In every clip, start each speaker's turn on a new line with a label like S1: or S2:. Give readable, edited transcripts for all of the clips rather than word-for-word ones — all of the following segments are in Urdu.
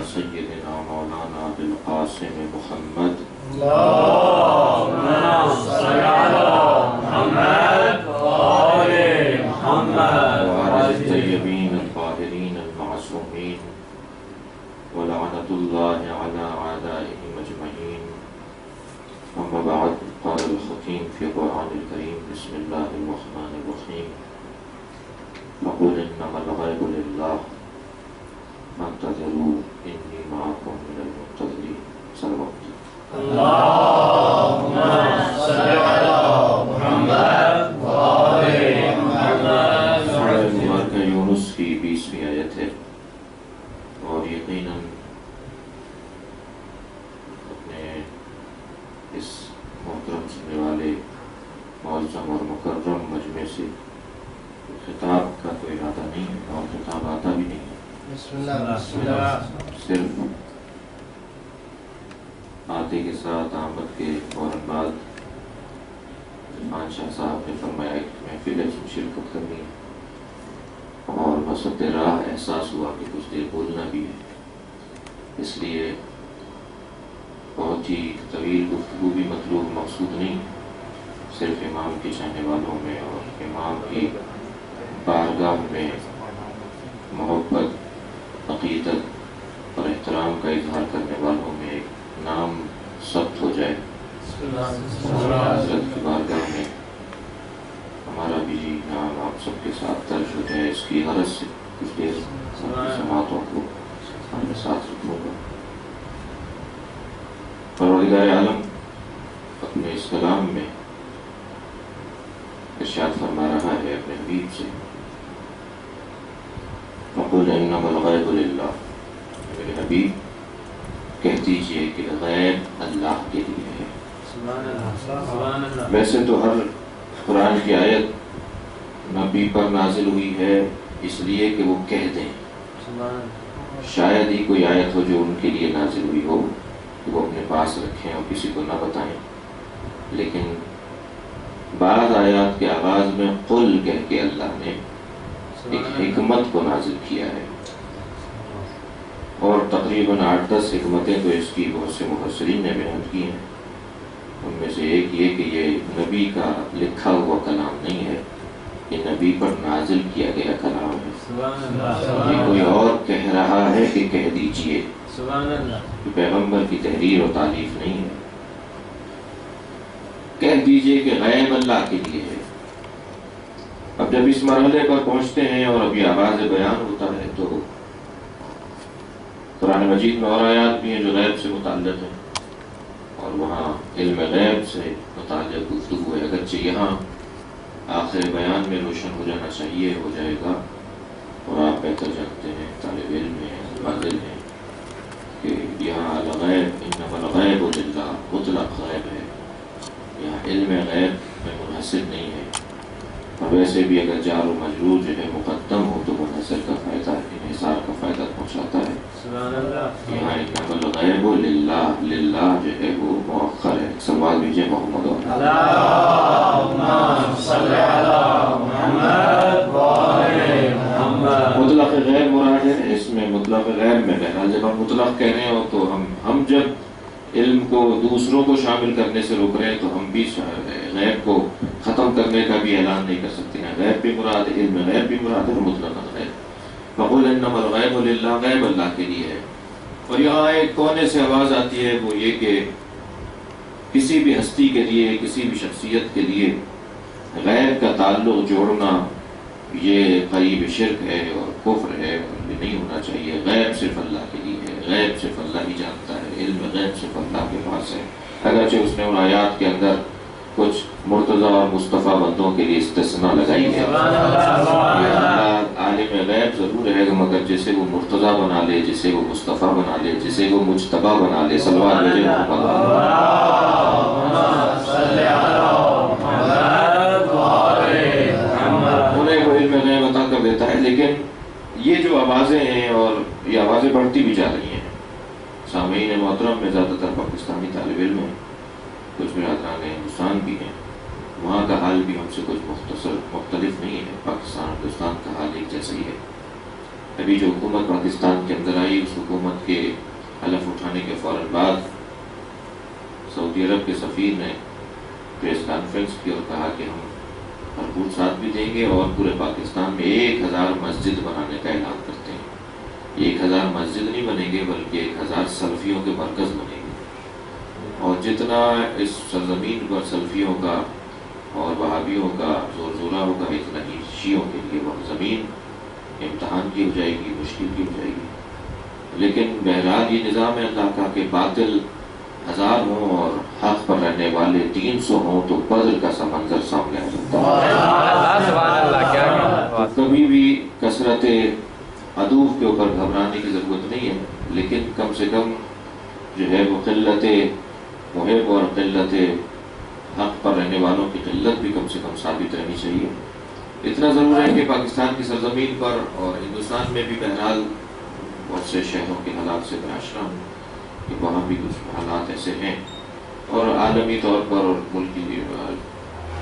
S1: سیدنا مولانا بالقاسم محمد
S2: اللهم صل على محمد وآل محمد
S1: وعلى الطيبين الطاهرين المعصومين ولعنة الله على أعدائهم أجمعين. أما بعد، قال الحكيم في القرآن الكريم: بسم الله الرحمن الرحيم. فقل إنما الغيب لله فانتظروا إني معكم من المنتظرين. صلوات.
S2: اللهم صل على محمد وآل محمد.
S1: سورہ مبارکہ یونس کی 20ویں آیت ہے، اور یقیناً اپنے اس محترم سننے والے معظم اور مکرم مجمع سے خطاب کا تو ارادہ نہیں ہے اور خطاب آتا بھی نہیں ہے.
S3: بسم اللہ بسم اللہ.
S1: صرف آتے کے ساتھ آمد کے فوراً بعد عرفان شاہ صاحب نے فرمایا کہ محفل ہے، شرکت کرنی ہے، اور وسط راہ احساس ہوا کہ کچھ دیر بولنا بھی ہے. اس لیے بہت ہی طویل گفتگو بھی مطلوب مقصود نہیں، صرف امام کے چاہنے والوں میں اور امام کی بارگاہ میں محبت، عقیدت اور احترام کا اظہار کرنے والوں میں ایک نام ثبت ہو جائے. حضرت کی بارگاہ میں ہمارا بھی نام آپ سب کے ساتھ درج ہو جائے. اس کی غرض سے کچھ دیر سماعتوں کو ہمارے ساتھ رکھوں گا. پروردگار عالم اپنے اس کلام میں ارشاد فرما رہا ہے اپنے حبیب سے: فقل انما الغیب للہ. میرے حبیب کہہ دیجئے کہ غیب اللہ کے لیے ہے. ویسے تو ہر قرآن کی آیت نبی پر نازل ہوئی ہے اس لیے کہ وہ کہہ دیں. شاید ہی کوئی آیت ہو جو ان کے لیے نازل ہوئی ہو کہ وہ اپنے پاس رکھیں اور کسی کو نہ بتائیں. لیکن بعض آیات کے آغاز میں قل کہہ کے اللہ نے ایک حکمت کو نازل کیا ہے، اور تقریباً 8-10 حکمتیں تو اس کی بہت سے مفسرین نے بیان کی ہیں. ان میں سے ایک یہ کہ یہ نبی کا لکھا ہوا کلام نہیں ہے، یہ نبی پر نازل کیا گیا کلام ہے. یہ کوئی اور کہہ رہا ہے کہ کہہ دیجئے. یہ پیغمبر کی تحریر و تالیف نہیں ہے. کہہ دیجئے کہ غیب اللہ کے لیے ہے. اب جب اس مرحلے پر پہنچتے ہیں اور اب یہ آغاز بیان ہوتا ہے تو قرآن مجید میں اور آیات بھی ہیں جو غیب سے متعلق ہیں، اور وہاں علم غیب سے متعلق گفتگو ہے. اگرچہ یہاں آخر بیان میں روشن ہو جانا چاہیے، ہو جائے گا، اور آپ بہتر جانتے ہیں، طالب علم ہیں، عادل ہیں، کہ یہاں الغیب انما الغیب للہ مطلق غیب ہے. یہاں علم غیب میں منحصر نہیں ہے. اور ویسے بھی اگر جار و مجرور جو ہے مقدم ہو تو منحصر کا فائدہ انحصار کا فائدہ پہنچاتا ہے. یہاں انما الغیب للہ، للہ جو ہے وہ مؤخر ہے. سوال بھیجے محمد
S2: اللهم صل على محمد وآل محمد.
S1: مطلق غیر مراد ہے. اس میں مطلق غیر میں بہرحال جب ہم مطلق کہہ رہے ہو تو ہم جب علم کو دوسروں کو شامل کرنے سے روک رہے ہیں تو ہم بھی غیب کو ختم کرنے کا بھی اعلان نہیں کر سکتے ہیں. غیب بھی مراد ہے، علم غیب بھی مراد ہے، مطلق غیب. فقل انما الغیب للہ، غیب اللہ کے لیے ہے. اور یہاں ایک کونے سے آواز آتی ہے، وہ یہ کہ کسی بھی ہستی کے لیے، کسی بھی شخصیت کے لیے غیب کا تعلق جوڑنا یہ قریب شرک ہے اور کفر ہے، اور یہ نہیں ہونا چاہیے. غیب صرف اللہ کے لیے ہے، غیب صرف اللہ ہی جانتا ہے، علم غیب صرف اللہ کے پاس ہے. اگرچہ اس نے ان آیات کے اندر کچھ مرتضیٰ اور مصطفیٰ بندوں کے لیے استثناء لگائی ہے. عالم غیب ضرور ہے مگر جسے وہ مرتضیٰ بنا لے، جسے وہ مصطفیٰ بنا لے، جسے وہ مجتبیٰ بنا لے. صلوات بھیجے محمد. انہیں وہ علم غیب عطا کر دیتا ہے. لیکن یہ جو آوازیں ہیں اور یہ آوازیں بڑھتی بھی جا رہی ہیں. سامعین محترم میں زیادہ تر پاکستانی طالب علم ہیں، کچھ برادران ہندوستان بھی ہیں. وہاں کا حال بھی ہم سے کچھ مختلف نہیں ہے. پاکستان ہندوستان کا حال ایک جیسا ہی ہے. ابھی جو حکومت پاکستان کے اندر آئی اس حکومت کے حلف اٹھانے کے فوراً بعد سعودی عرب کے سفیر نے پریس کانفرنس کی اور کہا کہ ہم بھرپور ساتھ بھی دیں گے اور پورے پاکستان میں 1000 مسجد بنانے کا اعلان کرتے ہیں۔ 1000 مسجد نہیں بنیں گے بلکہ 1000 سلفیوں کے مرکز بنیں گے، اور جتنا اس سرزمین پر سلفیوں کا اور وہابیوں کا زور زورہ ہوگا اتنا ہی شیعوں کے لیے وہ زمین امتحان کی ہو جائے گی، مشکل کی ہو جائے گی۔ لیکن بہرحال یہ نظام ہے اللہ کا کہ باطل 1000 ہوں اور حق پر رہنے والے 300 ہوں تو بدر کا سا منظر سامنے آ جاتا ہے۔ کبھی بھی کثرت عدو کے اوپر گھبرانے کی ضرورت نہیں ہے، لیکن کم سے کم جو ہے وہ قلت محب اور قلت حق پر رہنے والوں کی قلت بھی کم سے کم ثابت رہنی چاہیے۔ اتنا ضرور ہے کہ پاکستان کی سرزمین پر اور ہندوستان میں بھی بہرحال بہت سے شہروں کے حالات سے میں آشنا ہوں کہ وہاں بھی کچھ حالات ایسے ہیں، اور عالمی طور پر اور ملکی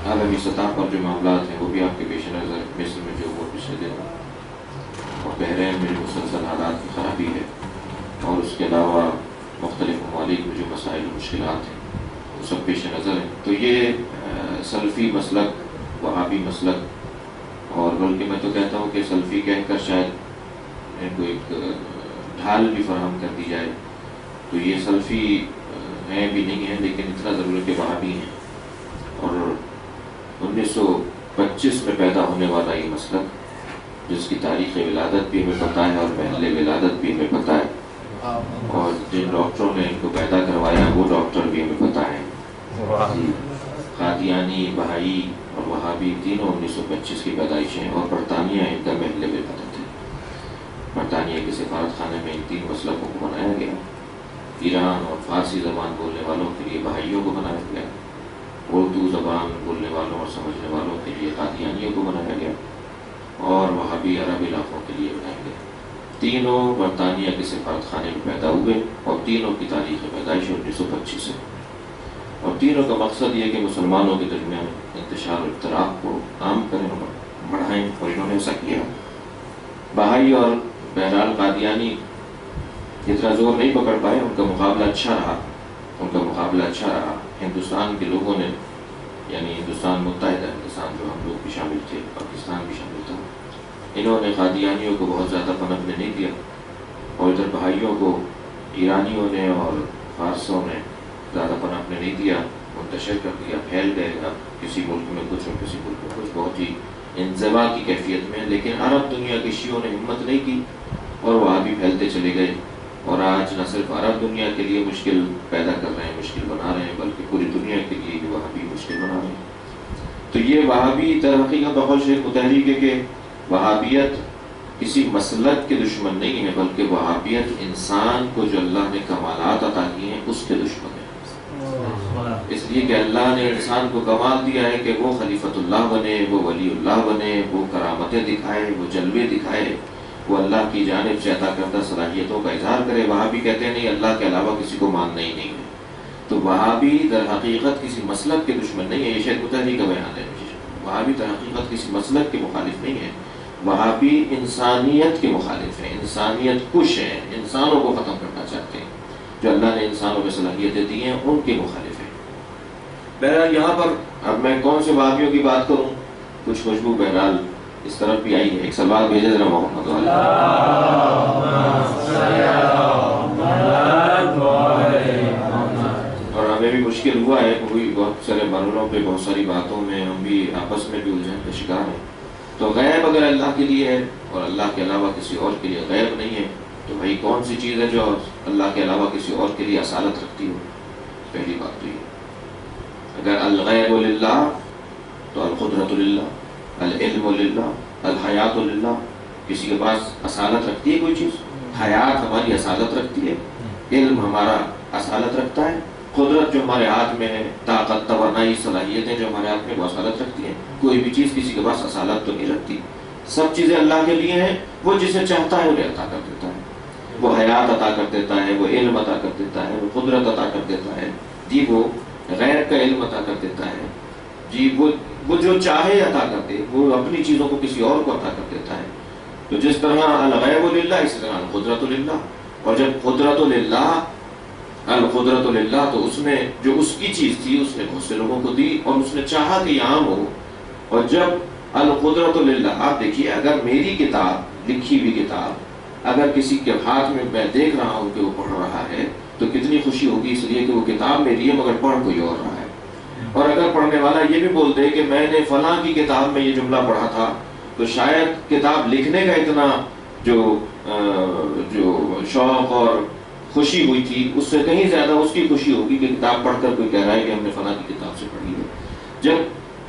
S1: عالمی سطح پر جو معاملات ہیں وہ بھی آپ کے پیش نظر، مصر میں جو وہ پچھلے دن اور بحرین میں جو مسلسل حالات کی خرابی ہے، اور اس کے علاوہ مختلف ممالک میں جو مسائل و مشکلات ہیں وہ سب پیش نظر ہیں۔ تو یہ سلفی مسلک، وہابی مسلک، اور بلکہ میں تو کہتا ہوں کہ سلفی کہہ کر شاید ان کو ایک ڈھال بھی فراہم کر دی جائے تو یہ سلفی ہیں بھی نہیں ہیں، لیکن اتنا ضرور ہے کہ وہابی ہیں۔ اور 1925 میں پیدا ہونے والا یہ مسلک جس کی تاریخ ولادت بھی ہمیں پتہ ہے اور محل ولادت بھی ہمیں پتہ ہے، اور جن ڈاکٹروں نے ان کو پیدا کروایا وہ ڈاکٹر بھی ہمیں پتہ ہے۔ قادیانی، بہائی اور وہابی تینوں 1925 کی پیدائش ہیں، اور برطانیہ ان کا محل ولادت ہے۔ برطانیہ کے سفارت خانے میں ان 3 مسلکوں کو بنایا گیا۔ ایران اور فارسی زبان بولنے والوں کے لیے بہائیوں کو بنایا گیا، اردو زبان بولنے والوں اور سمجھنے والوں کے لیے قادیانیوں کو بنایا گیا، اور وہابی عرب علاقوں کے لیے بنایا گیا۔ تینوں برطانیہ کے سفارت خانے میں پیدا ہوئے، اور تینوں کی تاریخ پیدائش 1925 ہے، اور تینوں کا مقصد یہ کہ مسلمانوں کے درمیان انتشار و افتراق کو عام کریں اور بڑھائیں، اور انہوں نے ایسا کیا۔ بہائی اور بہرحال قادیانی اتنا زور نہیں پکڑ پائے، ان کا مقابلہ اچھا رہا۔ ہندوستان کے لوگوں نے، یعنی ہندوستان متحدہ ہندوستان جو ہم لوگ بھی شامل تھے، پاکستان بھی شامل تھا، انہوں نے قادیانیوں کو بہت زیادہ پنپنے نہیں دیا، اور ادھر بہائیوں کو ایرانیوں نے اور فارسوں نے زیادہ پنپنے نہیں دیا، منتشر کر دیا، پھیل گئے۔ اب کسی ملک میں کچھ اور کسی ملک میں کچھ، بہت ہی انزوا کی کیفیت میں، لیکن عرب دنیا کی شیعوں نے ہمت نہیں کی اور وہاں بھی پھیلتے چلے گئے، اور آج نہ صرف عرب دنیا کے لیے مشکل پیدا کر رہے ہیں، مشکل بنا رہے ہیں، بلکہ پوری دنیا کے لیے بھی وہابی مشکل بنا رہے ہیں۔ تو یہ وہابی در حقیقت بہت شیخ کو تحریک ہے کہ وہابیت کسی مسلک کے دشمن نہیں ہے، بلکہ وہابیت انسان کو جو اللہ نے کمالات عطا کیے ہیں اس کے دشمن ہے۔ اس لیے کہ اللہ نے انسان کو کمال دیا ہے کہ وہ خلیفۃ اللہ بنے، وہ ولی اللہ بنے، وہ کرامتیں دکھائے، وہ جلوے دکھائے، وہ اللہ کی جانب سے عطا کردہ صلاحیتوں کا اظہار کرے۔ وہابی کہتے ہیں نہیں، اللہ کے علاوہ کسی کو ماننا ہی نہیں ہے۔ تو وہابی در حقیقت کسی مسلک کے دشمن نہیں ہے، یہ شیخ مطہری کا بیان ہے۔ وہابی در حقیقت کسی مسلک کے مخالف نہیں ہے، وہابی انسانیت کے مخالف ہیں، انسانیت کش ہیں، انسانوں کو ختم کرنا چاہتے ہیں، جو اللہ نے انسانوں میں صلاحیتیں دی ہیں ان کے مخالف ہیں۔ بہرحال یہاں پر اب میں کون سے وہابیوں کی بات کروں، کچھ خوشبو بہرحال اس طرف بھی آئی ہے۔ ایک سوال بھیجے ذرا محمد والا۔ اور ہمیں بھی مشکل ہوا ہے، کوئی بہت سارے مرحلوں پہ بہت ساری باتوں میں ہم بھی آپس میں بھی الجھن کا شکار ہیں۔ تو غیب اگر اللہ کے لیے ہے اور اللہ کے علاوہ کسی اور کے لیے غیب نہیں ہے تو بھائی کون سی چیز ہے جو اللہ کے علاوہ کسی اور کے لیے اصالت رکھتی ہو؟ پہلی بات تو یہ، اگر الغیب للہ تو القدرت للہ، العلم للہ، الحیات للہ۔ کسی کے پاس اصالت رکھتی ہے کوئی چیز؟ حیات ہماری اصالت رکھتی ہے، علم ہمارا اصالت رکھتا ہے، قدرت جو ہمارے ہاتھ میں ہے، طاقت توانائی صلاحیتیں جو ہمارے ہاتھ میں وہ اصالت رکھتی ہیں۔ کوئی بھی چیز کسی کے پاس اصالت تو نہیں رکھتی، سب چیزیں اللہ کے لیے ہیں، وہ جسے چاہتا ہے انہیں عطا کر دیتا ہے، وہ حیات عطا کر دیتا ہے، وہ علم عطا کر دیتا ہے، وہ قدرت عطا کر دیتا ہے، جی وہ غیر کا علم عطا کر دیتا ہے، جی وہ جو چاہے عطا کر دے، وہ اپنی چیزوں کو کسی اور کو عطا کر دیتا ہے۔ تو جس طرح الغیب للہ اسی طرح القدرت للہ، اور جب قدرت للہ تو اس نے جو اس کی چیز تھی اس نے بہت سے لوگوں کو دی اور اس نے چاہا کہ یہ عام ہو. اور جب القدرت للہ، آپ دیکھیے اگر میری کتاب، لکھی ہوئی کتاب اگر کسی کے ہاتھ میں دیکھ رہا ہوں کہ وہ پڑھ رہا ہے تو کتنی خوشی ہوگی، اس لیے کہ وہ کتاب میری ہے مگر پڑھ کوئی اور رہا ہے. اور اگر پڑھنے والا یہ بھی بول دے کہ میں نے فلاں کی کتاب میں یہ جملہ پڑھا تھا، تو شاید کتاب لکھنے کا اتنا جو شوق اور خوشی ہوئی تھی اس سے کہیں زیادہ اس کی خوشی ہوگی کہ کتاب پڑھ کر کوئی کہہ رہا ہے کہ ہم نے فلاں کی کتاب سے پڑھی ہے. جب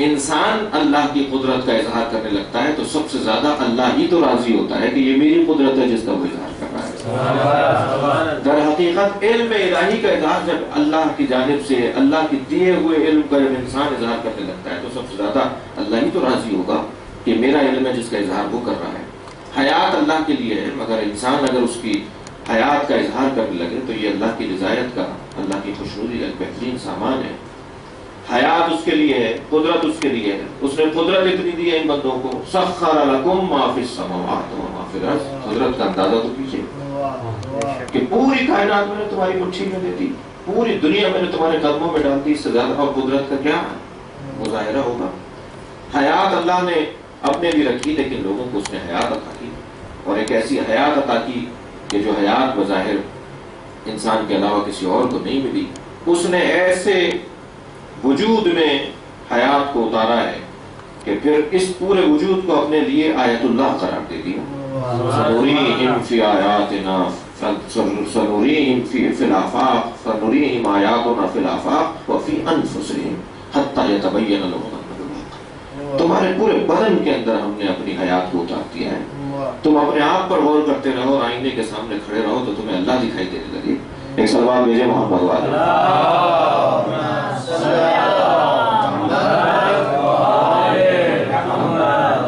S1: انسان اللہ کی قدرت کا اظہار کرنے لگتا ہے تو سب سے زیادہ اللہ ہی تو راضی ہوتا ہے کہ یہ میری قدرت ہے جس کا وہ اظہار کر رہا ہے. در حقیقت علم الہی کا اظہار جب اللہ کی جانب سے، اللہ کے دیے ہوئے علم کا جب انسان اظہار کرنے لگتا ہے تو سب سے زیادہ اللہ ہی تو راضی ہوگا کہ میرا علم ہے جس کا اظہار وہ کر رہا ہے. حیات اللہ کے لیے ہے، مگر انسان اگر اس کی حیات کا اظہار کرنے لگے تو یہ اللہ کی رضایت کا، اللہ کی خوشنودی کا ایک بہترین سامان ہے. حیات اس کے لیے ہے، قدرت اس کے لیے ہے. اس نے قدرت اتنی دی ہے ان بندوں کو، سخر لکم ما فی السماوات و ما فی الارض. قدرت کا اندازہ تو کیجیے کہ پوری کائنات میں نے تمہاری مٹھی میں دے دی، پوری دنیا میں نے تمہارے قدموں میں ڈال دی، اس سے زیادہ اور قدرت کا کیا مظاہرہ ہوگا. حیات اللہ نے اپنے بھی رکھی لیکن لوگوں کو اس نے حیات عطا کی، اور ایک ایسی حیات عطا کی کہ جو حیات بظاہر انسان کے علاوہ کسی اور کو نہیں ملی. اس نے ایسے وجود میں حیات کو اتارا ہے کہ پھر اس پورے وجود کو اپنے لیے آیت اللہ قرار دے دیا. سنریہم فی آیاتنا سنریہم فی الآفاق سنریہم آیاتنا فی الآفاق وفی انفسہم حتی یتبین لہم انہ الحق. تمہارے پورے بدن کے اندر ہم نے اپنی حیات کو اتار دیا ہے. تم اپنے آپ پر غور کرتے رہو اور آئینے کے سامنے کھڑے رہو تو تمہیں اللہ دکھائی دینے لگے. ایک صلوات بھیجے محمد والے.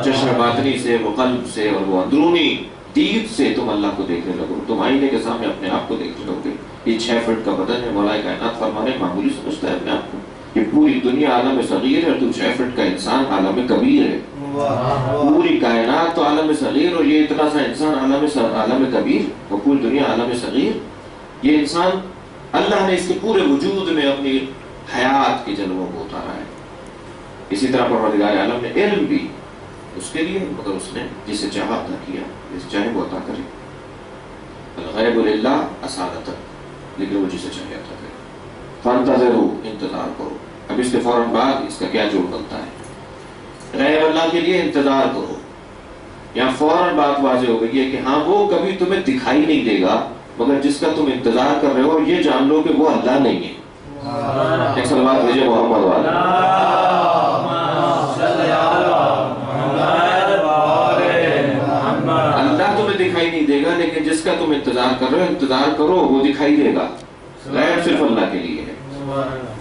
S1: چشم باطنی سے، وہ قلب سے اور وہ اندرونی دید سے تم اللہ کو دیکھنے لگو. تم آئینے کے سامنے اپنے آپ کو دیکھنے لگو گے. یہ 6 فٹ کا بدن ہے، مولا کائنات فرمانے معمولی سمجھتا ہے اپنے آپ کو. یہ پوری دنیا عالم صغیر ہے اور تو 6 فٹ کا انسان عالم کبیر ہے. پوری کائنات تو عالم صغیر اور یہ اتنا سا انسان عالم کبیر، اور پوری دنیا عالم صغیر. یہ انسان اللہ نے اس کے پورے وجود میں اپنی حیات کے جلووں کو اتارا ہے. اسی طرح پروردگار عالم نے علم بھی اس کے لیے، مگر اس نے جسے چاہا عطا کیا، جسے چاہے وہ عطا کرے. الغیب للہ اسادت، لیکن وہ جسے چاہے عطا کرے. فانتظروا، انتظار کرو. اب اس کے فوراً بعد اس کا کیا جوڑ بنتا ہے؟ غیب اللہ کے لیے انتظار کرو. یہاں فوراً بات واضح ہو گئی ہے کہ ہاں وہ کبھی تمہیں دکھائی نہیں دے گا، مگر جس کا تم انتظار کر رہے ہو یہ جان لو کہ وہ اللہ نہیں ہے. ایک صلوات بھیجے محمد والا. اللہ تمہیں دکھائی نہیں دے گا لیکن جس کا تم انتظار کر رہے ہو انتظار کرو، وہ دکھائی دے گا. غیب صرف اللہ کے لیے ہے.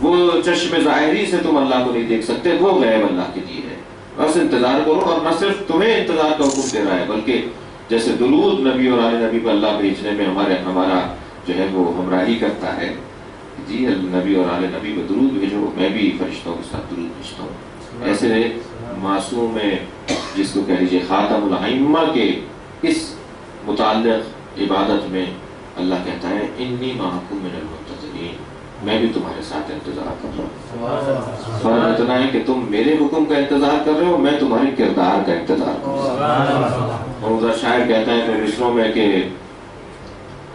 S1: وہ چشم ظاہری سے تم اللہ کو نہیں دیکھ سکتے، وہ غیب اللہ کے لیے ہے. بس انتظار کرو. اور نہ صرف تمہیں انتظار کا حکم دے رہا ہے بلکہ جیسے درود نبی اور آل نبی پر اللہ بھیجنے میں ہمارا جو ہے وہ ہمراہی کرتا ہے. جی نبی اور آل نبی کو درود بھیجو، میں بھی فرشتوں کے ساتھ درود بھیجتا ہوں. ایسے معصوم میں جس کو کہہ لیجیے خاتم الائمہ کے اس متعلق عبادت میں اللہ کہتا ہے انی معکم من المنتظرین، میں بھی تمہارے ساتھ انتظار کر رہا ہوں. فرق اتنا ہے کہ تم میرے حکم کا انتظار کر رہے ہو، میں تمہارے کردار کا انتظار کر رہا ہوں. اور شاعر کہتا ہے کہ رسلوں میں کہ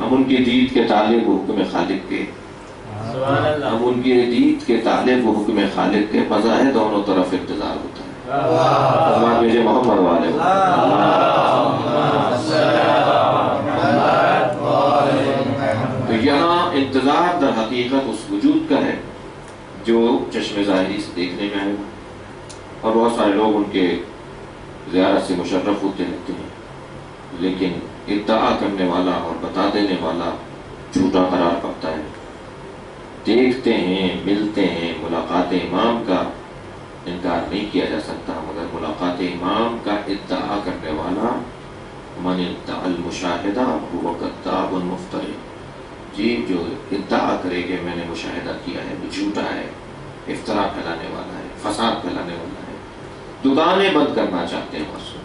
S1: ہم ان کی دید کے طالب و حکم خالق کے، ہم ان کی دید کے طالب و حکم خالق کے، مزہ ہے دونوں طرف انتظار ہوتا ہے. مجھے محمد والے تو یہاں انتظار در حقیقت اس وجود کا ہے جو چشم ظاہری سے دیکھنے میں آئے. اور بہت سارے لوگ ان کے زیارت سے مشرف ہوتے رہتے ہیں، لیکن ادعا کرنے والا اور بتا دینے والا جھوٹا قرار پاتا ہے. دیکھتے ہیں، ملتے ہیں. ملاقات امام کا انکار نہیں کیا جا سکتا، مگر ملاقات امام کا ادعا کرنے والا من ادعا المشاہدہ هو کذاب مفتری. جی جو ادعا کرے کہ میں نے مشاہدہ کیا ہے وہ جھوٹا ہے، افترا پھیلانے والا ہے، فساد پھیلانے والا ہے. دکانیں بند کرنا چاہتے ہیں معصوم،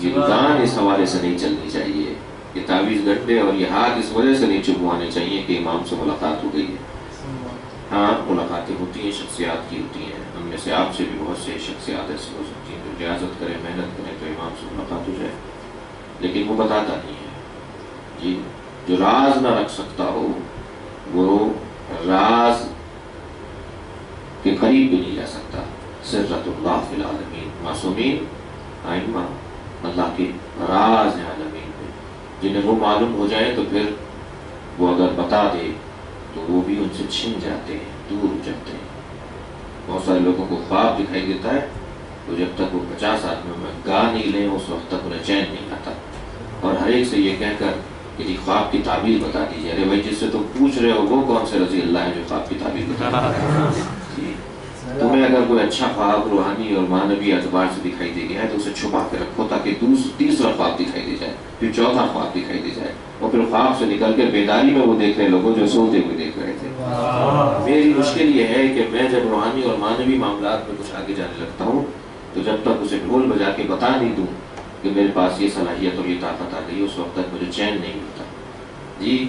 S1: یہ دکان اس حوالے سے نہیں چلنی چاہیے، یہ تعویذ گڈھے اور یہ ہاتھ اس وجہ سے نہیں چبوانے چاہیے کہ امام سے ملاقات ہو گئی ہے۔ ہاں ملاقاتیں ہوتی ہیں، شخصیات کی ہوتی ہیں، ہم میں سے آپ سے بھی بہت سے شخصیات ایسی ہو سکتی ہیں جو ریاضت کریں، محنت کریں تو امام سے ملاقات ہو جائے، لیکن وہ بتاتا نہیں ہے۔ جی جو راز نہ رکھ سکتا ہو وہ راز کے قریب بھی نہیں جا سکتا۔ سرۃ اللہ فی العالمین، معصومین آئمہ اللہ کے راز ہیں عالمین میں، جنہیں وہ معلوم ہو جائے تو پھر وہ اگر بتا دے تو وہ بھی ان سے چھن جاتے ہیں، دور ہو جاتے ہیں۔ بہت سارے لوگوں کو خواب دکھائی دیتا ہے تو جب تک وہ 50 آدمیوں میں گا نہیں لیں اس وقت تک انہیں چین نہیں آتا، اور ہر ایک سے یہ کہہ کر کہ جی خواب کی تعبیر بتا دیجیے۔ ارے بھائی جس سے تم پوچھ رہے ہو وہ کون سے رضی اللہ ہے جو خواب کی تعبیر بتا رہا ہے؟ جی تمہیں اگر کوئی اچھا خواب روحانی اور معنوی اعتبار سے دکھائی دے گیا ہے تو اسے چھپا کے رکھو تاکہ تیسرا خواب دکھائی دے جائے، پھر چوتھا خواب دکھائی دے جائے، اور پھر خواب سے نکل کے بیداری میں وہ دیکھ رہے لوگوں جو سوتے ہوئے دیکھ رہے تھے۔ میری مشکل یہ ہے کہ میں جب روحانی اور معنوی معاملات میں کچھ آگے جانے لگتا ہوں تو جب تک اسے ڈھول بجا کے بتا نہیں دوں کہ میرے پاس یہ صلاحیت اور یہ طاقت آ گئی، اس وقت تک مجھے چین نہیں ملتا۔ جی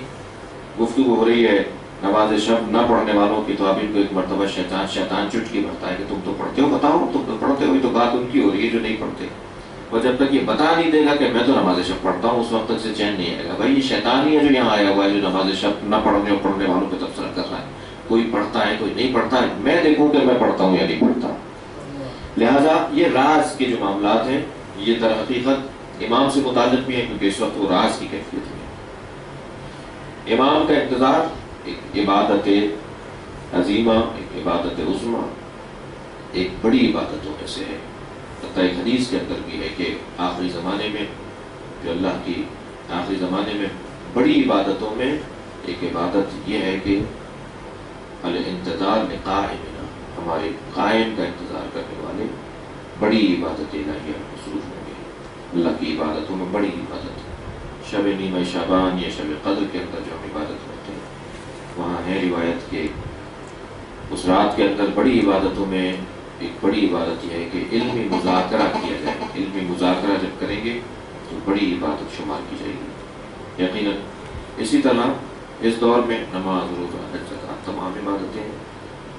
S1: گفتگو ہو رہی ہے نماز شب نہ پڑھنے والوں کی، تو اب ان کو ایک مرتبہ شیطان چٹکی بھرتا ہے کہ تم تو پڑھتے ہو، بتاؤ تم تو پڑھتے ہو۔ یہ تو بات ان کی ہو رہی ہے جو نہیں پڑھتے، اور جب تک یہ بتا نہیں دے گا کہ میں تو نماز شب پڑھتا ہوں اس وقت تک سے چین نہیں آئے گا۔ بھائی یہ شیطان ہی ہے جو یہاں آیا ہوا ہے جو نماز شب نہ پڑھنے اور پڑھنے والوں پہ تبصرہ کر رہا ہے۔ کوئی پڑھتا ہے کوئی نہیں پڑھتا ہے، میں دیکھوں کہ میں پڑھتا ہوں یا نہیں پڑھتا۔ لہٰذا یہ راز کے جو معاملات ہیں یہ در حقیقت امام سے متعلق بھی ہیں، کیونکہ اس وقت وہ راز کی کیفیت میں ہے۔ امام کا انتظار ایک عبادت عظیمہ، ایک عبادت عظمیٰ، ایک بڑی عبادتوں میں سے ہے۔ حتیٰ ایک حدیث کے اندر بھی ہے کہ آخری زمانے میں جو اللہ کی آخری زمانے میں بڑی عبادتوں میں ایک عبادت یہ ہے کہ الانتظار لقائمنا، ہمارے قائم کا انتظار کرنے والے بڑی عبادت الہیہ مصروف ہوں گے۔ اللہ کی عبادتوں میں بڑی عبادت شب نیمہ شعبان یا شب قدر کے اندر جو ہم عبادت کرتے ہیں، وہاں ہے روایت کہ اس رات کے اندر بڑی عبادتوں میں ایک بڑی عبادت یہ ہے کہ علمی مذاکرہ کیا جائے۔ علمی مذاکرہ جب کریں گے تو بڑی عبادت شمار کی جائے گی یقیناً۔ اسی طرح اس دور میں نماز، روزہ، حج، زکوٰۃ تمام عبادتیں ہیں،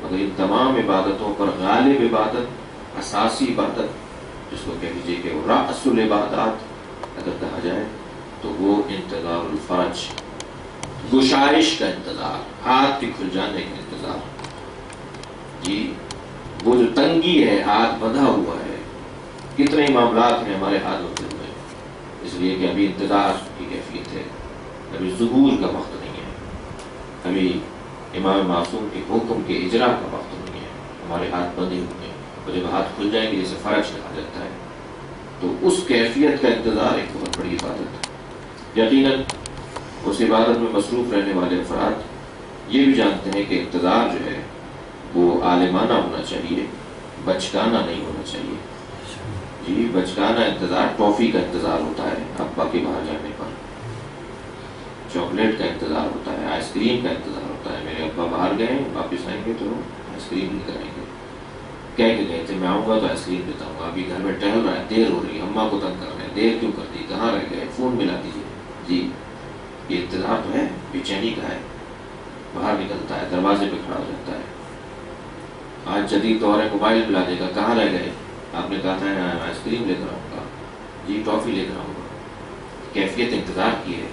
S1: مگر ان تمام عبادتوں پر غالب عبادت، اساسی عبادت جس کو کہہ لیجیے کہ وہ رأس العبادات اگر کہا جائے تو وہ انتظار الفرج، گشائش کا انتظار، ہاتھ کے کھل جانے کا انتظار۔ جی وہ جو تنگی ہے، ہاتھ بندھا ہوا ہے، کتنے معاملات میں ہمارے ہاتھ بندھے ہوئے ہیں، اس لیے کہ ابھی انتظار کی کیفیت ہے، ابھی ظہور کا وقت نہیں ہے، ابھی امام معصوم کے حکم کے اجرا کا وقت نہیں ہے، ہمارے ہاتھ بندھے ہوئے ہیں، اور جب ہاتھ کھل جائیں گے جیسے فرج کہا جاتا ہے تو اس کیفیت کا انتظار ایک بہت بڑی عبادت ہے۔ یقیناً اس عبادت میں مصروف رہنے والے افراد یہ بھی جانتے ہیں کہ انتظار جو ہے وہ عالمانہ ہونا چاہیے، بچکانہ نہیں ہونا چاہیے۔ جی بچکانہ انتظار ٹافی کا انتظار ہوتا ہے ابا کے باہر جانے پر، چاکلیٹ کا انتظار ہوتا ہے، آئس کریم کا انتظار ہوتا ہے۔ میرے ابا باہر گئے، واپس آئیں گے تو آئس کریم لے کر آئیں گے، کہہ کے گئے تھے میں آؤں گا تو آئس کریم دیتا ہوں گا، ابھی گھر میں ٹہل رہا ہے، دیر ہو رہی ہے، اماں کو تنگ کر رہے ہیں، دیر کیوں کر دی، کہاں رہ گئے، فون ملا دیجیے۔ جی یہ انتظار تو ہے، بے چینی کا ہے، باہر نکلتا ہے، دروازے پہ کھڑا ہو جاتا ہے۔ آج جدید دور ہے، موبائل ملا دے گا، کہاں رہ گئے، آپ نے کہا تھا آئس کریم لے کر آؤں گا، جی ٹافی لے کر آؤں گا۔ کیفیت انتظار کی ہے،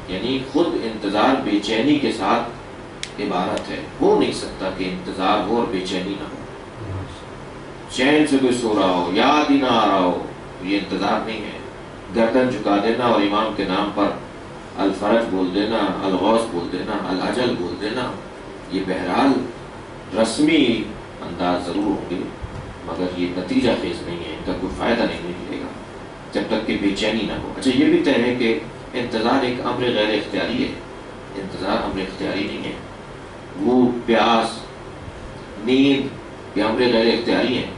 S1: یعنی خود انتظار بے چینی کے ساتھ عبارت ہے۔ ہو نہیں سکتا کہ انتظار ہو اور بے چینی نہ ہو، چین سے کوئی سو رہا ہو، یاد ہی نہ آ رہا ہو، یہ انتظار نہیں ہے۔ گردن جھکا دینا اور امام کے نام پر الفرج بول دینا، الغوث بول دینا، الاجل بول دینا، یہ بہرحال رسمی انداز ضرور ہوں گے مگر یہ نتیجہ خیز نہیں ہے، ان کا کوئی فائدہ نہیں ملے گا جب تک کہ بے چینی نہ ہو۔ اچھا یہ بھی طے ہے کہ انتظار ایک امر غیر اختیاری ہے، انتظار امر اختیاری نہیں ہے۔ بھوک، پیاس، نیند یہ امر غیر اختیاری ہیں،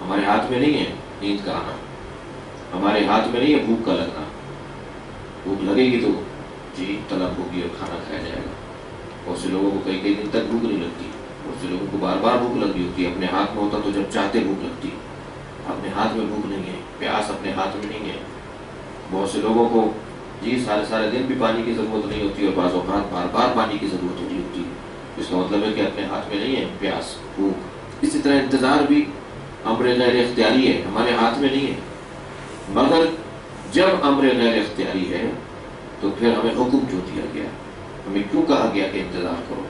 S1: ہمارے ہاتھ میں نہیں ہے نیند کا آنا، ہمارے ہاتھ میں نہیں ہے بھوک کا لگنا۔ بھوک لگے گی تو جی طلب ہوگی اور کھانا کھایا جائے گا۔ بہت سے لوگوں کو کئی کئی دن تک بھوک نہیں لگتی، بہت سے لوگوں کو بار بار بھوک لگ رہی ہوتی ہے، اپنے ہاتھ میں ہوتا تو جب چاہتے بھوک لگتی، اپنے ہاتھ میں بھوک نہیں ہے، پیاس اپنے ہاتھ میں نہیں ہے. بہت سے لوگوں کو جی سارے دن بھی پانی کی ضرورت نہیں ہوتی اور بعض اوقات بار بار پانی کی ضرورت ہوتی ہے. اس کا مطلب ہے کہ اپنے ہاتھ میں نہیں ہے پیاس بھوک. اسی طرح انتظار بھی امر غیر اختیاری ہے، ہمارے ہاتھ میں نہیں ہے. مگر جب امر غیر اختیاری ہے تو پھر ہمیں حکم کیوں دیا گیا؟ ہمیں کیوں کہا گیا کہ انتظار کرو؟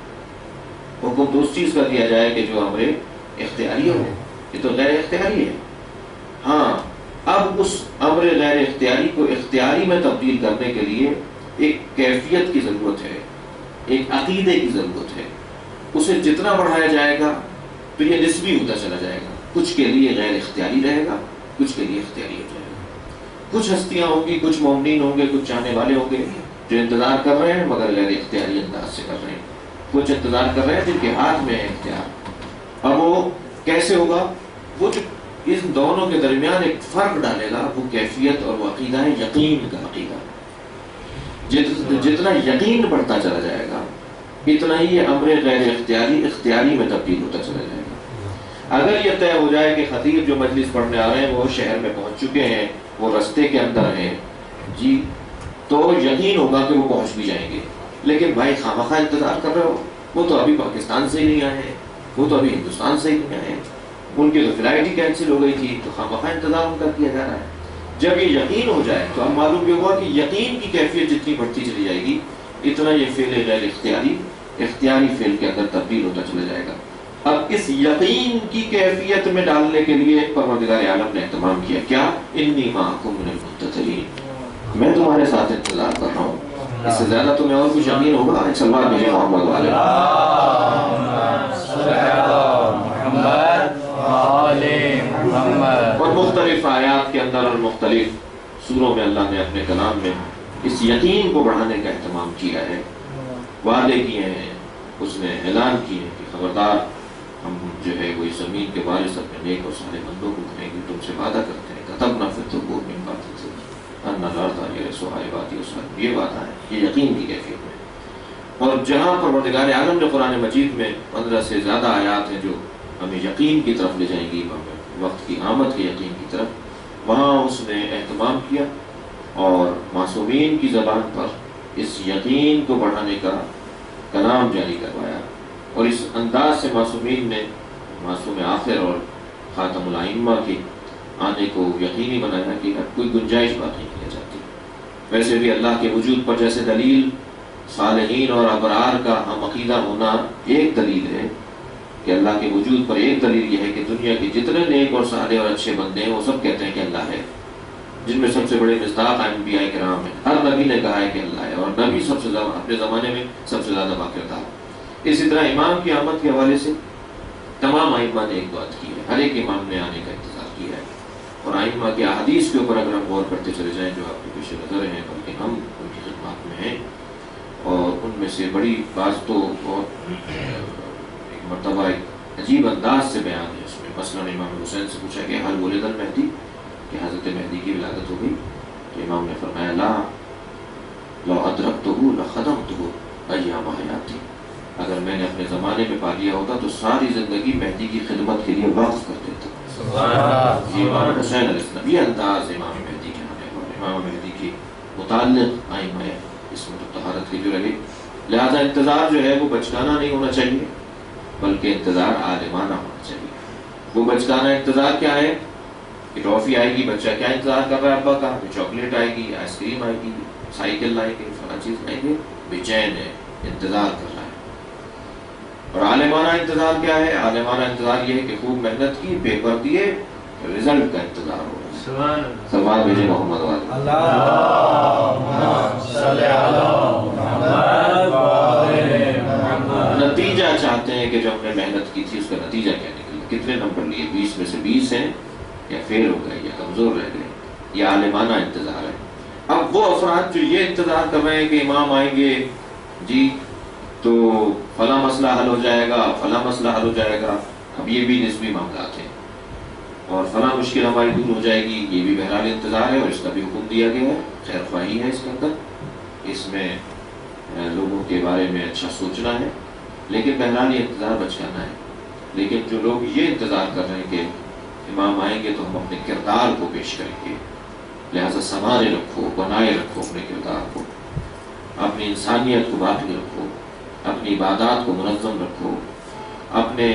S1: حکم تو اس چیز کا دیا جائے کہ جو امر اختیاری ہو. یہ تو غیر اختیاری ہے. ہاں، اب اس امر غیر اختیاری کو اختیاری میں تبدیل کرنے کے لیے ایک کیفیت کی ضرورت ہے، ایک عقیدے کی ضرورت ہے. اسے جتنا بڑھایا جائے گا تو یہ نسبی ہوتا چلا جائے گا. کچھ کے لیے غیر اختیاری رہے گا، کچھ کے لیے اختیاری ہو جائے گا. کچھ ہستیاں ہوں گی، کچھ مومنین ہوں گے، کچھ چاہنے والے ہوں گے جو انتظار کر رہے ہیں مگر غیر اختیاری انداز سے کر رہے ہیں. کچھ انتظار کر رہے ہیں جن کے ہاتھ میں ہے اختیار. اب وہ کیسے ہوگا؟ وہ جو ان دونوں کے درمیان ایک فرق ڈالے گا وہ کیفیت اور وہ عقیدہ ہے یقین کا عقیدہ. جتنا یقین بڑھتا چلا جائے گا اتنا ہی یہ امر غیر اختیاری اختیاری میں تبدیل ہوتا چلا جائے گا. اگر یہ طے ہو جائے کہ خطیب جو مجلس پڑھنے آ رہے ہیں وہ شہر میں پہنچ چکے ہیں، وہ رستے کے اندر ہیں جی، تو یقین ہوگا کہ وہ پہنچ بھی جائیں گے. لیکن بھائی خامخواہ انتظار کر رہے ہو، وہ تو ابھی پاکستان سے ہی نہیں آئے ہیں، وہ تو ابھی ہندوستان سے ہی نہیں آئے ہیں، ان کی تو فلائٹ ہی کینسل ہو گئی تھی، تو خامخواہ انتظار ان کا کیا جا رہا ہے. جب یہ یقین ہو جائے تو اب معلوم یہ ہوا کہ یقین کی کیفیت جتنی بڑھتی چلی جائے گی اتنا یہ فعل غیر اختیاری اختیاری فعل کے اندر تبدیل ہوتا چلا جائے گا. اب اس یقین کی کیفیت میں ڈالنے کے لیے پروردگار عالم نے اہتمام کیا. کیا؟ انی معکم من المنتظرین، میں تمہارے ساتھ انتظار کر رہا ہوں. اس سے زیادہ تمہیں اور کچھ یقین ہوگا؟ ایک سلوات بھیجے محمد والے. اور مختلف آیات کے اندر اور مختلف سوروں میں اللہ نے اپنے کلام میں اس یقین کو بڑھانے کا اہتمام کیا ہے. وعدے کیے ہیں، اس نے اعلان کیے ہیں کہ خبردار ہم جو ہے وہ زمین کے وارث اپنے نیک اور سارے بندوں کو کریں گے. تم سے وعدہ کرتے ہیں کتبنا فی الزبور من بعد ان الارض یرثها عبادی الصالحون. یہ وعدہ ہے، یہ یقین کی کیفیت ہے. اور جہاں پروردگار عالم نے قرآن مجید میں 15 سے زیادہ آیات ہیں جو ہمیں یقین کی طرف لے جائیں گی، وقت کی آمد کے یقین کی طرف، وہاں اس نے اہتمام کیا اور معصومین کی زبان پر اس یقین کو بڑھانے کا کلام جاری کروایا. اور اس انداز سے معصومین نے معصوم آخر اور خاتم الائمہ کے آنے کو یقینی بنایا کہ اب کوئی گنجائش باقی نہیں رہ جاتی. ویسے بھی اللہ کے وجود پر جیسے دلیل صالحین اور ابرار کا ہم عقیدہ ہونا ایک دلیل ہے کہ اللہ کے وجود پر ایک دلیل یہ ہے کہ دنیا کے جتنے نیک اور صالح اور اچھے بندے ہیں وہ سب کہتے ہیں کہ اللہ ہے، جن میں سب سے بڑے مصداق انبیاء کرام ہیں. ہر نبی نے کہا ہے کہ اللہ ہے، اور نبی سب سے زیادہ اپنے زمانے میں سب سے زیادہ واقع تھا. اسی طرح امام کی آمد کے حوالے سے تمام ائمہ نے ایک بات کی ہے، ہر ایک امام نے آنے کا انتظار کیا ہے. اور ائمہ کی احادیث کے اوپر اگر ہم غور کرتے چلے جائیں جو آپ کے پیش نظر ہیں، بلکہ ہم ان کی خدمات میں ہیں، اور ان میں سے بڑی بات تو بہت ایک مرتبہ ایک عجیب انداز سے بیان ہے اس میں. مثلاً امام حسین سے پوچھا کہ حل ولد المہدی، کہ حضرت مہدی کی ولادت ہو گئی؟ تو امام نے فرمایا لا لو ادرکتہ لخدمتہ ایام حیاتی، اگر میں نے اپنے زمانے میں پا لیا ہوتا تو ساری زندگی مہدی کی خدمت کے لیے وقف کر دیتا. یہ امام حسین علیہ السلام، یہ انداز امام مہدی کے ہونے والے امام مہدی کے متعلق ائمہ اس میں تو طہارت کی جو رہی. لہذا انتظار جو ہے وہ بچکانہ نہیں ہونا چاہیے بلکہ انتظار عالمانہ ہونا چاہیے. وہ بچکانہ انتظار کیا ہے کہ ٹرافی آئے گی، بچہ کیا انتظار کر رہا ہے ابا کا، چاکلیٹ آئے گی، آئس کریم آئے گی، سائیکل لائیں گے، فلاں چیز لائیں گے، بے چین ہے، انتظار کر رہا ہے. اور عالمانہ انتظار کیا ہے؟ عالمانہ انتظار یہ ہے کہ خوب محنت کی، پیپر دیے، رزلٹ کا انتظار ہو رہا ہے. سوال بھیجے محمد والے. نتیجہ چاہتے ہیں کہ جو ہم نے محنت کی تھی اس کا نتیجہ کیا نکلا، کتنے نمبر لیے، 20 میں سے 20 ہیں، یا فیل ہو گئے یا کمزور رہ گئے. یہ عالمانہ انتظار ہے. اب وہ افراد جو یہ انتظار کر رہے ہیں کہ امام آئیں گے جی تو فلاں مسئلہ حل ہو جائے گا، فلاں مسئلہ حل ہو جائے گا، اب یہ بھی نسبی معاملات ہیں، اور فلاں مشکل ہماری دور ہو جائے گی، یہ بھی بہرحال انتظار ہے اور اس کا بھی حکم دیا گیا ہے. خیر خواہی ہے اس کے اندر، اس میں لوگوں کے بارے میں اچھا سوچنا ہے، لیکن بہرحال یہ انتظار بچکانہ ہے. لیکن جو لوگ یہ انتظار کر رہے ہیں کہ امام آئیں گے تو ہم اپنے کردار کو پیش کریں گے. لہٰذا سنوارے رکھو، بنائے رکھو اپنے کردار کو، اپنی انسانیت کو باقی رکھو، اپنی عبادات کو منظم رکھو، اپنے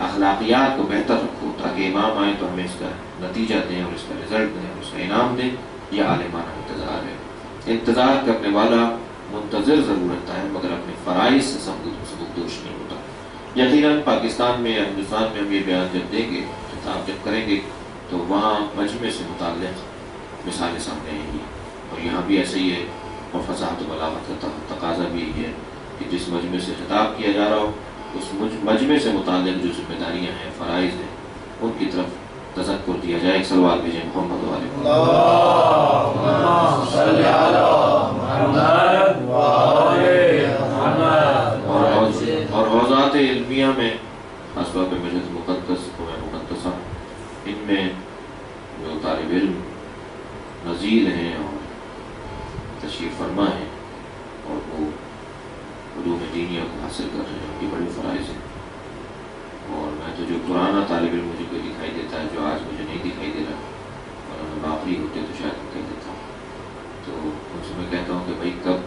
S1: اخلاقیات کو بہتر رکھو، تاکہ امام آئیں تو ہمیں اس کا نتیجہ دیں اور اس کا رزلٹ دیں اور اس کا انعام دیں. یہ عالمانہ انتظار ہے. انتظار کرنے والا منتظر ضرور رہتا ہے مگر اپنے فرائض سے سبکدوش نہیں ہوتا. یقیناً پاکستان میں یا ہندوستان میں ہم یہ بیان جب دیں گے، خطاب جب کریں گے، تو وہاں مجمع سے متعلق مثالیں سامنے آئیں گی، اور یہاں بھی ایسے ہی ہے. اور فصاحت و بلاغت کا تقاضا بھی یہی ہے کہ جس مجمع سے خطاب کیا جا رہا ہو اس مجمع سے متعلق جو ذمہ داریاں ہیں، فرائض ہیں، ان کی طرف تذکر دیا جائے. ایک صلوات بھیجیں محمد علیہ
S2: اللهم صل على محمد وآل محمد.
S1: اور اوزات علمیہ میں خاص طور پہ مجلس مقدس و مقدسہ، ان میں جو طالب علم نزیل ہیں اور تشریف فرما ہیں اور وہ علوم دینیہ کو حاصل کر رہے ہیں، ان کی بڑی فرائض ہیں. اور میں تو جو پرانا طالب علم مجھے کوئی دکھائی دیتا ہے جو آج مجھے نہیں دکھائی دے رہا، اور اگر باقی ہوتے تو شاید دکھائی دیتا ہوں، تو ان سے میں کہتا ہوں کہ بھائی کب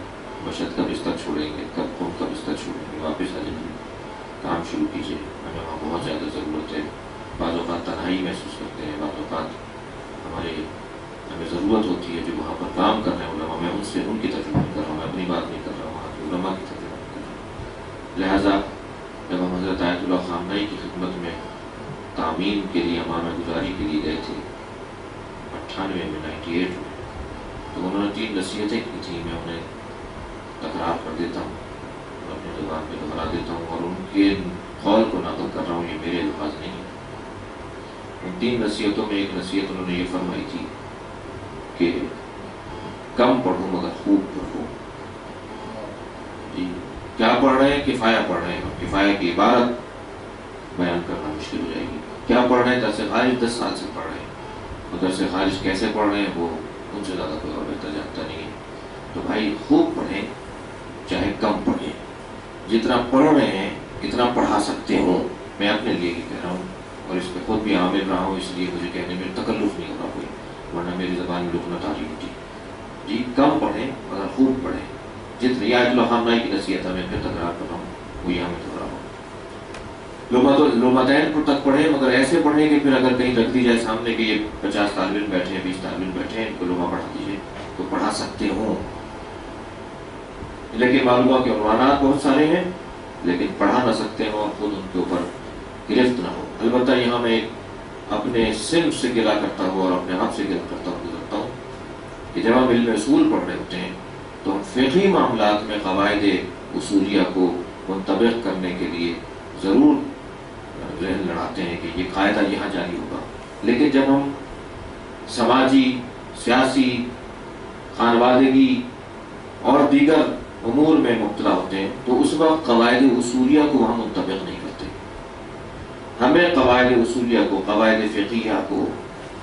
S1: مشہد کا بستر چھوڑیں گے، کب خون کا بستر چھوڑیں گے، واپس آ جائیں، کام شروع کیجیے. ہمیں وہاں بہت زیادہ ضرورت ہے. بعض اوقات تنہائی محسوس کرتے ہیں، بعض اوقات ہمیں ضرورت ہوتی ہے جو وہاں پر کام کر رہے ہیں علماء. میں ان کی ترجمہ نہیں کر رہا ہوں، میں اپنی بات نہیں کر رہا ہوں، وہاں کے علماء کی ترجمہ نہیں کر رہا ہوں. لہٰذا جب ہم حضرت آیت اللہ خامنئی کی خدمت میں تعمیم کے لیے، امانہ گزاری کے لیے گئے تھے 98 میں 98 میں، تو انہوں نے 3 نصیحتیں کی تھیں. میں انہیں تکرار کر دیتا ہوں اور اپنی زبان پہ دہرا دیتا ہوں، اور ان کے قول کو نقل کر رہا ہوں، یہ میرے الفاظ نہیں ہیں. ان 3 نصیحتوں میں ایک نصیحت انہوں نے یہ فرمائی تھی کہ کم پڑھو مگر خوب پڑھو. جی کیا پڑھ رہے ہیں؟ کفایہ پڑھ رہے ہیں. کفایہ کی عبارت بیان کرنا مشکل ہو جائے گی. کیا پڑھ رہے ہیں؟ درس خارج 10 سال سے پڑھ رہے ہیں، اور درس خارج کیسے پڑھ رہے ہیں وہ ان سے زیادہ کوئی اور بہتر جانتا نہیں ہے. تو بھائی خوب پڑھیں چاہے کم پڑھیں. جتنا پڑھ رہے ہیں اتنا پڑھا سکتے ہوں. میں اپنے لیے ہی کہہ رہا ہوں اور اس پہ خود بھی عامل رہا ہوں، اس لیے مجھے کہنے میں تکلف نہیں ہو رہا کوئی، ورنہ میری زبان میں لکنت آ رہی ہوتی. جی کم پڑھیں مگر خوب پڑھیں. جتنی آیت اللہ خامنئی کی نصیحت ہے، میں پھر تکرار کر رہا ہوں، وہ یہاں میں دہرا رہا ہوں. لغتین پر تک پڑھیں مگر ایسے پڑھیں کہ پھر اگر کہیں رکھ دی جائے سامنے کہ یہ 50 طالب علم بیٹھے ہیں، 20 طالب علم بیٹھے ہیں، ان کو لغہ پڑھا دیجیے تو پڑھا سکتے ہوں. لیکن معلوم ہوا کہ عنوانات بہت سارے ہیں لیکن پڑھا نہ سکتے ہوں اور خود ان کے اوپر گرفت نہ ہو. البتہ یہاں میں اپنے صنف سے گلا کرتا ہوں اور اپنے آپ سے گلا کرتا ہوں گزرتا ہوں کہ جب ہم علم اصول پڑھ رہے ہوتے ہیں تو ہم فقہی معاملات میں قواعد اصولیہ کو منطبق کرنے کے لیے ضرور ذہن لڑاتے ہیں کہ یہ قاعدہ یہاں جاری ہوگا. لیکن جب ہم سماجی، سیاسی، خانوادگی اور دیگر امور میں مبتلا ہوتے ہیں تو اس وقت قواعد اصولیہ کو ہم منطبق نہیں کرتے. ہمیں قواعد اصولیہ کو، قواعد فقہیہ کو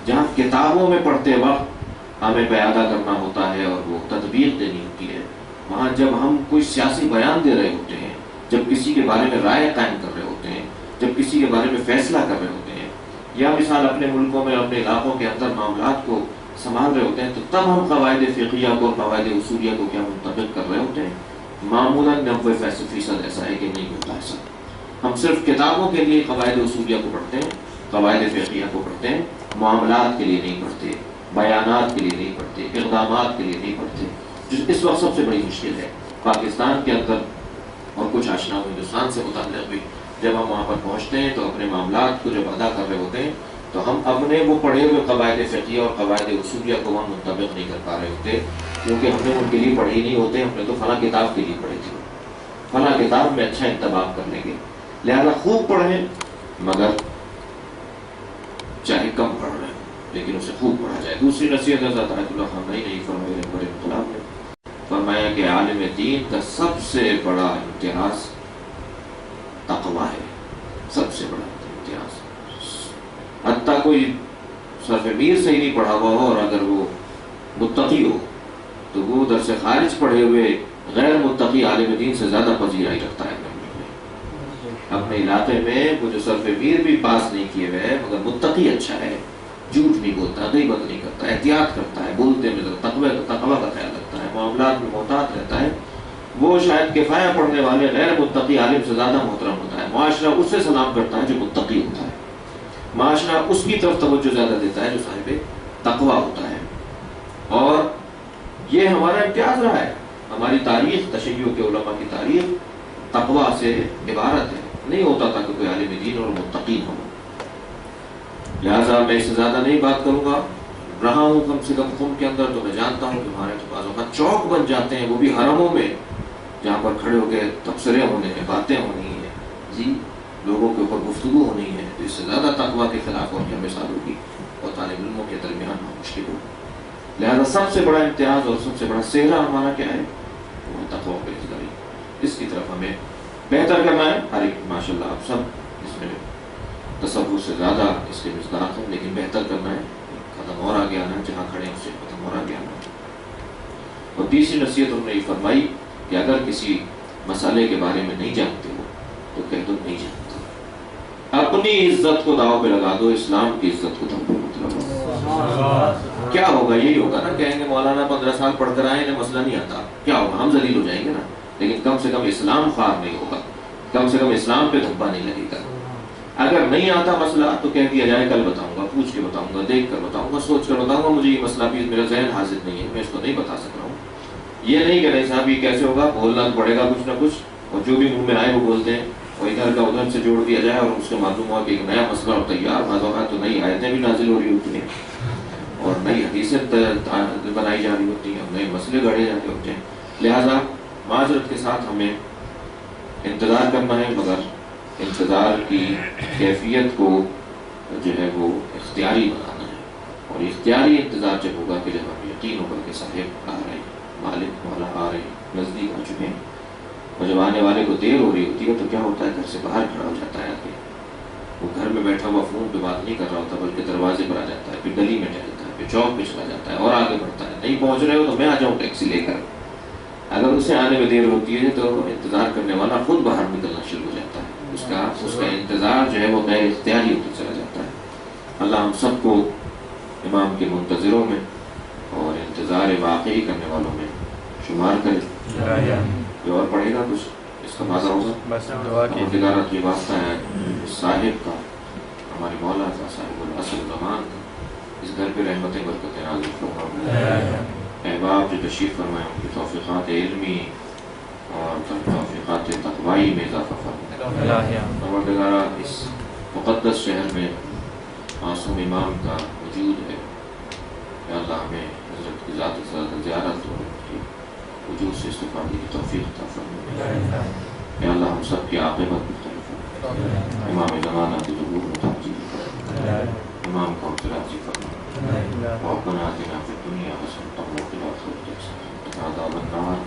S1: جہاں کتابوں میں پڑھتے وقت ہمیں بیادہ کرنا ہوتا ہے اور وہ تطبیق دینی ہوتی ہے، وہاں جب ہم کوئی سیاسی بیان دے رہے ہوتے ہیں، جب کسی کے بارے میں رائے قائم کر رہے ہوتے ہیں، جب کسی کے بارے میں فیصلہ کر رہے ہوتے ہیں، یا مثال اپنے ملکوں میں، اپنے علاقوں کے اندر معاملات کو سنبھال رہے ہوتے ہیں، تو تب ہم قواعد فقہیہ کو، قواعد اصولیہ کو کیا منطبق کر رہے ہوتے ہیں. معمولاً 90% ایسا ہے کہ نہیں ہوتا ایسا. ہم صرف کتابوں کے لیے قواعد اصولیہ کو پڑھتے ہیں، قواعد فقہیہ کو پڑھتے ہیں، معاملات کے لیے نہیں پڑھتے، بیانات کے لیے نہیں پڑھتے، اقدامات کے لیے نہیں پڑھتے. جو اس وقت سب سے بڑی مشکل ہے پاکستان کے اندر اور کچھ آشنا ہندوستان سے متعلق بھی، جب ہم وہاں پر پہنچتے ہیں تو اپنے معاملات کو جب ادا کر رہے ہوتے ہیں تو ہم اپنے وہ پڑھے ہوئے قواعد فقہیہ اور قواعد اصولیہ کو وہاں منطبق نہیں کر پا رہے ہوتے، کیونکہ ہم نے ان کے لیے پڑھے ہی نہیں ہوتے. ہم نے تو فلاں کتاب کے لیے پڑھے تھے، فلاں کتاب میں اچھا انتباہ کر لیں گے. لہذا خوب پڑھیں مگر چاہے کم پڑھ رہے ہیں لیکن اسے خوب پڑھا جائے. دوسری نصیحت حضرت آیت اللہ خامنئی نے فرمائی بڑے انقلاب نے فرمایا کہ عالم دین کا سب سے بڑا امتیاز تقویٰ ہے، سب سے بڑا امتیاز. حتیٰ کوئی صرف میر سے ہی نہیں پڑھا ہوا ہو اور اگر وہ متقی ہو تو وہ درس خارج پڑھے ہوئے غیر متقی عالم دین سے زیادہ پذیرائی رکھتا ہے. اپنے علاقے میں وہ جو صرف میر بھی پاس نہیں کیے ہوئے ہیں مگر متقی اچھا ہے، جھوٹ نہیں بولتا، غیبت نہیں کرتا، احتیاط کرتا ہے، بولتے میں تقوی کا خیال رکھتا ہے، معاملات میں محتاط رہتا ہے، وہ شاید کفایہ پڑھنے والے غیر متقی عالم سے زیادہ محترم ہوتا ہے۔ معاشرہ اس سے سلام کرتا ہے جو متقی ہوتا ہے، معاشرہ اس کی طرف توجہ زیادہ دیتا ہے جو صاحب تقوی ہوتا ہے۔ اور یہ ہمارا امتیاز رہا ہے، ہماری تاریخ، تشیع کے علماء کی تاریخ تقوی سے عبارت ہے، نہیں ہوتا تھا کہ کوئی عالم دین اور متقی ہو۔ لہٰذا میں اس سے زیادہ نہیں بات کروں گا، رہا ہوں کم سے کم قم کے اندر تو میں جانتا ہوں کہ ہمارے بعض اوقات چوک بن جاتے ہیں، وہ بھی حرموں میں جہاں پر کھڑے ہو کے تبصرے ہونے ہیں، باتیں ہونی ہیں، جی لوگوں کے اوپر گفتگو ہونی ہے، تو اس سے زیادہ تقوی کے خلاف اور کیا مثال ہوگی اور طالب علموں کے درمیان مشکل ہوگی۔ لہٰذا سب سے بڑا امتیاز اور سب سے بڑا صحرا ہمارا کیا ہے؟ وہ تقوی و پرہیزگاری، اس کی طرف ہمیں بہتر کرنا ہے۔ ہر ایک ماشاء اللہ آپ سب اس میں تصور سے زیادہ اس کے مصداق ہیں، لیکن بہتر کرنا ہے، قدم اور آگے آنا ہے، جہاں کھڑے ہیں اس سے قدم اور آگے آنا ہے۔ اور تیسری نصیحت ہم نے یہ فرمائی کہ اگر کسی مسئلے کے بارے میں نہیں جانتے ہو تو کہہ دو نہیں جانتا، اپنی عزت کو داؤ پہ لگا دو، اسلام کی عزت کو داؤ پہ مت لگاؤ۔ کیا ہوگا؟ یہی ہوگا نا، کہیں گے مولانا 15 سال پڑھ کر آئے انہیں مسئلہ نہیں آتا، کیا ہوگا؟ ہم ذلیل ہو جائیں گے نا، لیکن کم سے کم اسلام خوار نہیں ہوگا، کم سے کم اسلام پہ دھبا نہیں لگے گا۔ اگر نہیں آتا مسئلہ تو کہہ دیا جائے کل بتاؤں گا، پوچھ کے بتاؤں گا، دیکھ کر بتاؤں گا، سوچ کر بتاؤں گا، مجھے یہ مسئلہ بھی میرا ذہن حاضر نہیں ہے، میں اس کو نہیں بتا سک رہا ہوں۔ یہ نہیں کہ نہیں صاحب یہ کیسے ہوگا، بولنا پڑے گا کچھ نہ کچھ، اور جو بھی منہ میں آئے وہ بولتے ہیں، اور ادھر کا ادھر سے جوڑ دیا جائے اور اس سے معلوم ہوا کہ ایک نیا مسئلہ اور تیار، بعض اوقات تو نئی آیتیں بھی نازل ہو رہی ہوتی ہیں اور نئی حدیثیں بنائی جا رہی ہوتی ہیں اور نئے مسئلے گڑھے جاتے ہوتے ہیں۔ لہٰذا معذرت کے ساتھ ہمیں انتظار کرنا ہے، مگر انتظار کی کیفیت کو جو ہے وہ اختیاری بنانا ہے، اور اختیاری انتظار جب ہوگا کہ جب ہمیں یقین ہوگا کہ صاحب آ رہے ہیں، مالک مولا آ رہے ہیں، نزدیک آ چکے ہیں، اور جب آنے والے کو دیر ہو رہی ہوتی ہے تو کیا ہوتا ہے؟ گھر سے باہر کھڑا ہو جاتا ہے آگے، وہ گھر میں بیٹھا ہوا فون پہ بات نہیں کر رہا ہوتا بلکہ دروازے پر آ جاتا ہے، پھر گلی میں ٹہلتا ہے، پھر چوک پہ چلا جاتا ہے اور آگے بڑھتا ہے، نہیں پہنچ رہے ہو تو میں آ جاؤں ٹیکسی لے کر۔ اگر اسے آنے میں دیر ہوتی ہے تو انتظار کرنے والا خود باہر نکلنا شروع ہو جاتا ہے، اس کا انتظار جو ہے وہ غیر اختیاری ہوتا چلا جاتا ہے۔ اللہ ہم سب کو امام کے منتظروں میں اور انتظار واقعی کرنے والوں میں شمار کرے۔ جو اور پڑھے گا کچھ اس کا ماضا ہوگا، انتظارات یہ واسطہ ہے صاحب کا، ہمارے مولا کا، صاحب الاصل زمان کا، اس گھر پہ رحمتیں برکتیں نازل فرما۔ احباب جو تشریف فرمائے ان کی توفیقات علمی اور توفیقات تقوائی میں اضافہ فرما۔ پروردگارا اس مقدس شہر میں معصوم امام کا وجود ہے، یا اللہ ہمیں حضرت کی ذات زیارت اور ان کی وجود سے استفادے کی توفیق عطا فرما۔ یا اللہ ہم سب کی عاقبت مختلف ہو، امام زمانہ کی ظہور میں تعجیل فرما، امام کو راضی فرما، ربنا آتنا فی الدنیا حسنۃ وفی الآخرۃ حسنۃ وقنا عذاب النار۔